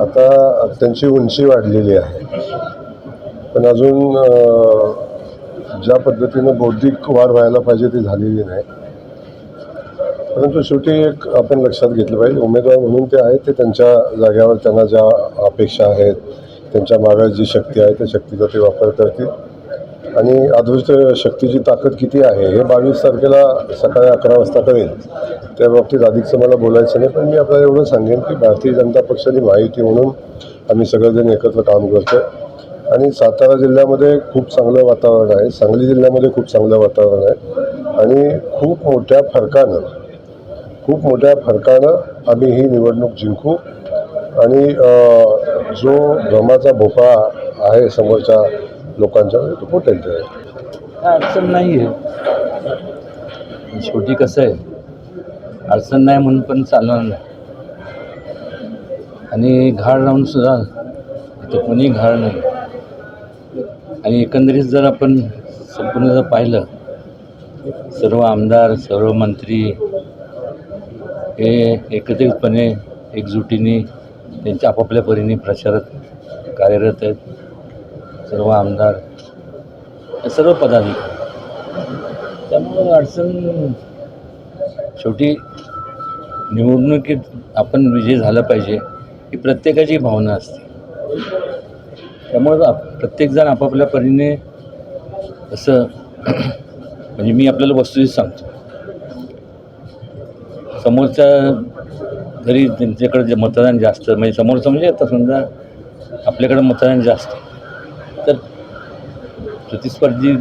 आता त्यांची उंची वाढलेली आहे, पण अजून ज्या पद्धतीनं बौद्धिक वाढ व्हायला पाहिजे ती झालेली नाही. परंतु शेवटी एक आपण लक्षात घेतलं पाहिजे, उमेदवार म्हणून ते आहेत, ते त्यांच्या जाग्यावर त्यांना ज्या अपेक्षा आहेत, त्यांच्या मागे जी शक्ती आहे त्या शक्तीचा ते वापर करतील. आणि अदृष्ट शक्तीची ताकद किती आहे हे 22 तारखेला सकाळी 11 वाजता कळेल. त्या बाबतीत अधिकचं मला बोलायचं नाही, पण मी आपल्याला एवढं सांगेन की भारतीय जनता पक्षाची महायुती म्हणून आम्ही सगळेजण एकत्र काम करतो. आणि सातारा जिल्ह्यामध्ये खूप चांगलं वातावरण आहे, सांगली जिल्ह्यामध्ये खूप चांगलं वातावरण आहे आणि खूप मोठ्या फरकानं आम्ही ही निवडणूक जिंकू. आणि जो भ्रमाचा भोपळा आहे समोरच्या लोकांच्या तो फुटेल. ते काय अडचण नाही आहे. शेवटी कसं आहे, अडचण नाही म्हणून पण चालणार नाही. आणि घाळ लावून सुद्धा इथं कोणी घाळ नाही. आणि एकंदरीत जर आपण संपूर्ण जर पाहिलं, सर्व आमदार सर्व मंत्री हे एकत्रितपणे एकजुटीने त्यांच्या आपापल्या परीने प्रचारात कार्यरत आहेत. सर्व आमदार सर्व पदाधिकारी, त्यामुळं अडचण शेवटी निवडणुकीत आपण विजय झाला पाहिजे ही प्रत्येकाची भावना असते. त्यामुळं प्रत्येकजण आपापल्या परीने असं म्हणजे मी आपल्याला वस्तुस्थिती सांगतो, समोरच्या जरी त्यांच्याकडे जे मतदान जास्त म्हणजे समोरचं म्हणजे आता समजा आपल्याकडं मतदान जास्त तर प्रतिस्पर्धी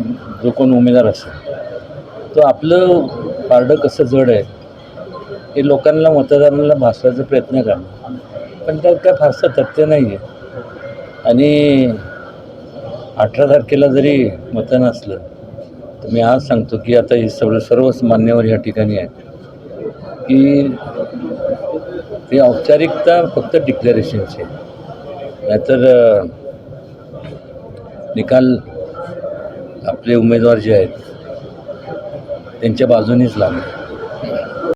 जो कोण उमेदवार असेल तो आपलं पारडं कसं जड आहे हे लोकांना मतदारांना भासवायचा प्रयत्न करा, पण त्यात काय फारसं तथ्य नाही आहे. आणि 18 तारखेला जरी मतदान असलं तर मी आज सांगतो की आता हे सर्वच मान्यवर या ठिकाणी आहेत की ती औपचारिकता फक्त डिक्लेरेशनची आहे, नाहीतर निकाल आपले उमेदवार जे आहेत त्यांच्या बाजूनेच लागले.